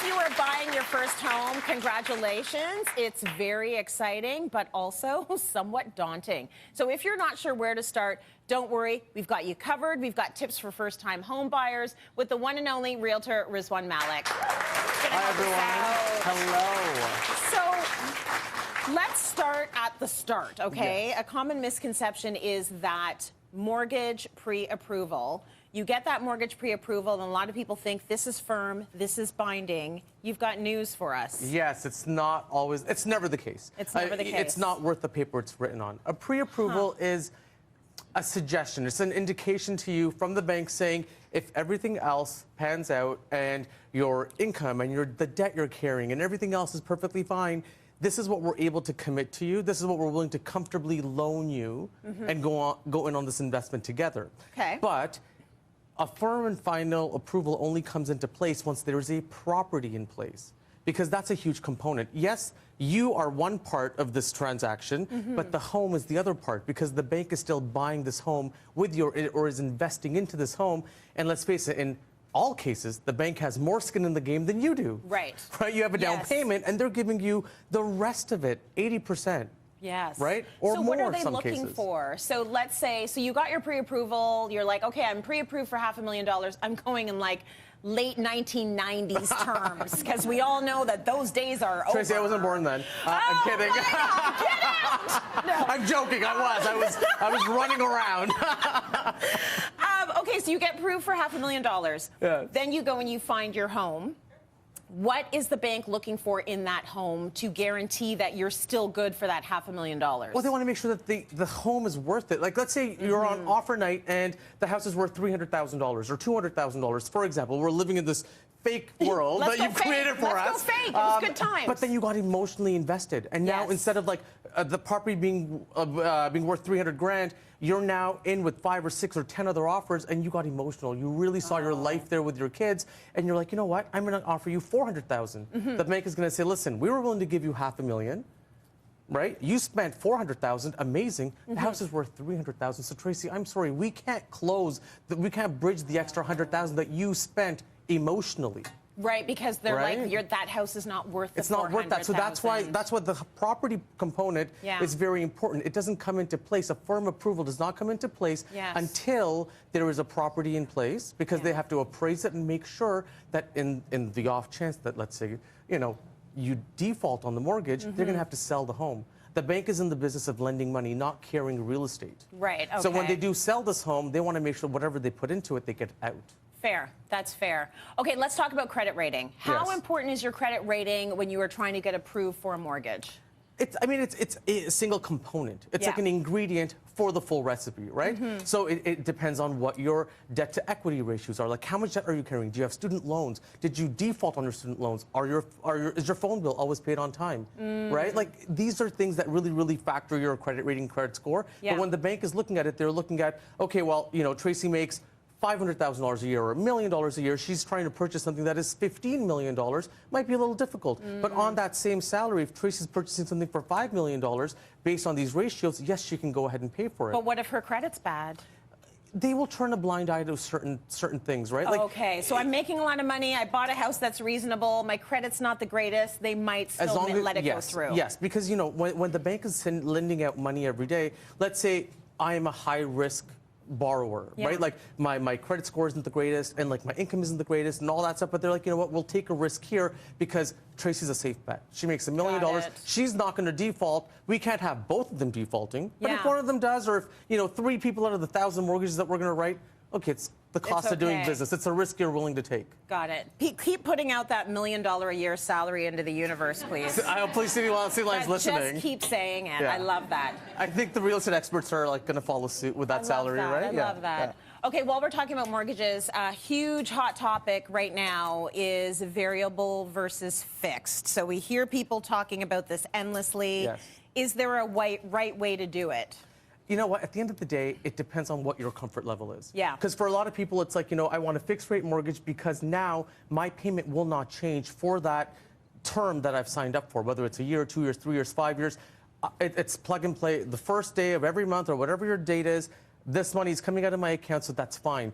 you are buying your first home, congratulations. It's very exciting, but also somewhat daunting. So if you're not sure where to start, don't worry. We've got you covered. We've got tips for first-time home buyers with the one and only realtor, Rizwan Malik. Hi, everyone. Hello. So let's start at the start, okay? Yes. A common misconception is that mortgage pre-approval. You get that mortgage pre-approval, and a lot of people think this is firm, this is binding. You've got news for us. Yes, it's not always, it's never the case. It's never the case. It's not worth the paper it's written on. A pre-approval is a suggestion. It's an indication to you from the bank saying if everything else pans out and your income and the debt you're carrying and everything else is perfectly fine, this is what we're able to commit to you. This is what we're willing to comfortably loan you and go in on this investment together. Okay. But a firm and final approval only comes into place once there is a property in place, because that's a huge component. Yes, you are one part of this transaction, but the home is the other part, because the bank is still buying this home with you or is investing into this home. And let's face it, in all cases, the bank has more skin in the game than you do. Right. Right? You have a down payment, and they're giving you the rest of it, 80%. Yes. Right? Or so more what are they in some looking cases. for? So let's say, so you got your pre-approval, you're like, okay, I'm pre-approved for $500,000. I'm going in like late 1990s terms, because we all know that those days are over. Tracy, I wasn't born then. I'm kidding. Get out! No. I'm joking. I was running around. Okay, so you get approved for $500,000. Yeah. Then you go and you find your home. What is the bank looking for in that home to guarantee that you're still good for that $500,000? Well, they want to make sure that the home is worth it. Like, let's say you're on offer night and the house is worth $300,000 or $200,000, for example. We're living in this fake world that you've created for us. Let's go fake. It was good times. But then you got emotionally invested, and now instead of like the property being worth $300,000, you're now in with 5 or 6 or 10 other offers, and you got emotional. You really saw your life there with your kids, and you're like, you know what? I'm going to offer you $400,000. The bank is going to say, listen, we were willing to give you $500,000. Right? You spent $400,000, amazing. The house is worth $300,000. So Tracy, I'm sorry, we can't we can't bridge the extra $100,000 that you spent emotionally. Right, because they're like, that house is not worth the $400,000. It's not worth that. So that's why the property component is very important. It doesn't come into place. A firm approval does not come into place until there is a property in place, because they have to appraise it and make sure that in the off chance that, let's say, you default on the mortgage, they're going to have to sell the home. The bank is in the business of lending money, not carrying real estate. Right, okay. So when they do sell this home, they want to make sure whatever they put into it, they get out. Fair. That's fair. Okay, let's talk about credit rating. How important is your credit rating when you are trying to get approved for a mortgage? It's a single component. It's like an ingredient for the full recipe, right? So it depends on what your debt to equity ratios are. Like, how much debt are you carrying? Do you have student loans? Did you default on your student loans? Is your phone bill always paid on time? Right? Like, these are things that really, really factor your credit rating, credit score. But when the bank is looking at it, they're looking at, okay, well, Tracy makes $500,000 a year or $1 million a year. She's trying to purchase something that is $15 million. Might be a little difficult. But on that same salary, if Tracy's purchasing something for $5 million, based on these ratios, yes, she can go ahead and pay for it. But what if her credit's bad? They will turn a blind eye to certain things, right? Okay, so I'm making a lot of money. I bought a house that's reasonable. My credit's not the greatest. They might still let it go through. Yes, because, when the bank is lending out money every day, let's say I am a high-risk borrower, right? Like my credit score isn't the greatest, and like my income isn't the greatest, and all that stuff. But they're like, you know what? We'll take a risk here because Tracy's a safe bet. She makes $1 million. She's not going to default. We can't have both of them defaulting. But if one of them does, or if 3 people out of the 1,000 mortgages that we're going to write, okay, it's the cost of doing business. It's a risk you're willing to take. Got it. Keep putting out that $1 million a year salary into the universe, please. I hope Cityline's listening. Just keep saying it. I love that. I think the real estate experts are going to follow suit with that salary, right? I love that. Okay, while we're talking about mortgages, a huge hot topic right now is variable versus fixed. So we hear people talking about this endlessly. Is there a right way to do it? You know what? At the end of the day, it depends on what your comfort level is. Yeah. Because for a lot of people, it's like, I want a fixed rate mortgage because now my payment will not change for that term that I've signed up for, whether it's a year, 2 years, 3 years, 5 years. It's plug and play. The first day of every month or whatever your date is, this money is coming out of my account, so that's fine.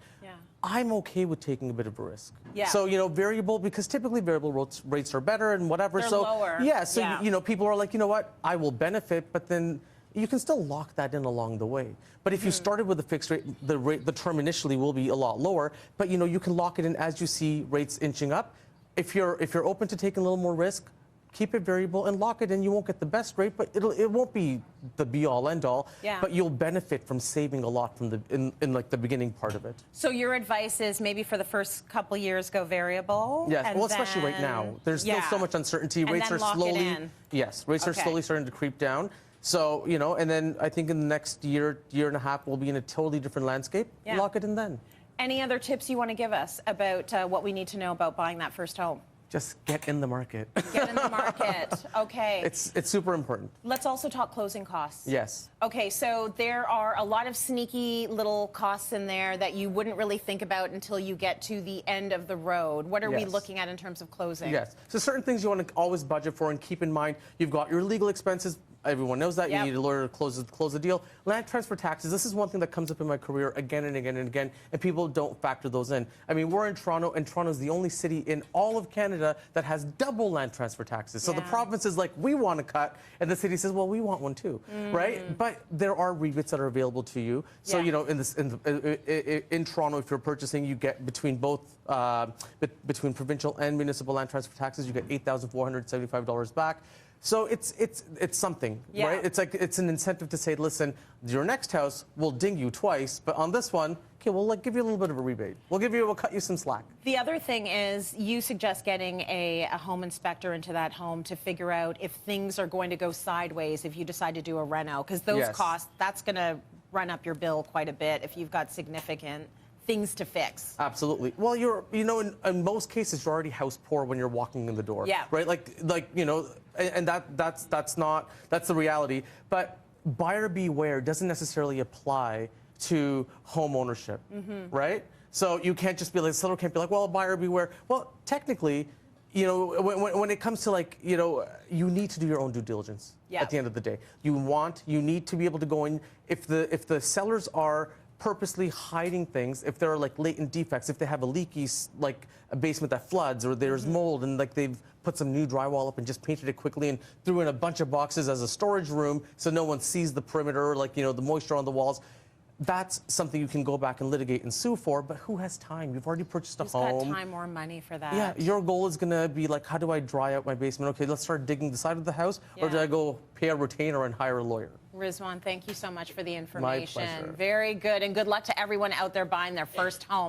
I'm okay with taking a bit of a risk. Yeah. So, variable, because typically variable rates are better and whatever. They're so lower. Yeah, so, Yeah. People are like, you know what, I will benefit, but then you can still lock that in along the way. But if you started with a fixed rate, the term initially will be a lot lower, but, you can lock it in as you see rates inching up. If you're open to taking a little more risk, keep it variable and lock it in. You won't get the best rate, but it won't be the be-all, end-all. Yeah. But you'll benefit from saving a lot from in like the beginning part of it. So your advice is maybe for the first couple years go variable. Yes, and well, especially right now. There's still so much uncertainty. And Rates then are lock it slowly. in. Yes, rates are Okay. slowly starting to creep down. So, and then I think in the next year and a half, we'll be in a totally different landscape. Yeah. Lock it in then. Any other tips you want to give us about what we need to know about buying that first home? Just get in the market. Get in the market. Okay. It's super important. Let's also talk closing costs. Yes. Okay, so there are a lot of sneaky little costs in there that you wouldn't really think about until you get to the end of the road. What are we Yes. looking at in terms of closing? Yes. So certain things you want to always budget for and keep in mind. You've got your legal expenses. Everyone knows that. Yep. You need a lawyer to close the deal. Land transfer taxes. This is one thing that comes up in my career again and again and again, and people don't factor those in. I mean, we're in Toronto, and Toronto is the only city in all of Canada that has double land transfer taxes. So the Yeah. province is like, we want to cut, and the city says, well, we want one too, right? But there are rebates that are available to you. So Yeah. in Toronto, if you're purchasing, you get between both between provincial and municipal land transfer taxes, you get $8,475 back. So it's something, Yeah. right? It's an incentive to say, listen, your next house will ding you twice, but on this one, okay, we'll give you a little bit of a rebate. We'll cut you some slack. The other thing is you suggest getting a home inspector into that home to figure out if things are going to go sideways if you decide to do a reno, because those Yes. costs, that's going to run up your bill quite a bit if you've got significant things to fix. Absolutely. Well, in most cases, you're already house poor when you're walking in the door. Yeah. Right. And that's the reality. But buyer beware doesn't necessarily apply to home ownership. Right. So you can't just be like, seller can't be like, well, buyer beware. Well, technically, when it comes to you need to do your own due diligence. Yeah. At the end of the day, you need to be able to go in if the sellers are purposely hiding things, if there are latent defects, if they have a leaky a basement that floods, or there's mold, and they've put some new drywall up and just painted it quickly and threw in a bunch of boxes as a storage room so no one sees the perimeter, the moisture on the walls. That's something you can go back and litigate and sue for, but who has time? You've already purchased a home. Got time or money for that. Yeah, your goal is going to be how do I dry out my basement? Okay, let's start digging the side of the house, or do Yeah. I go pay a retainer and hire a lawyer? Rizwan, thank you so much for the information. My pleasure. Very good, and good luck to everyone out there buying their first home.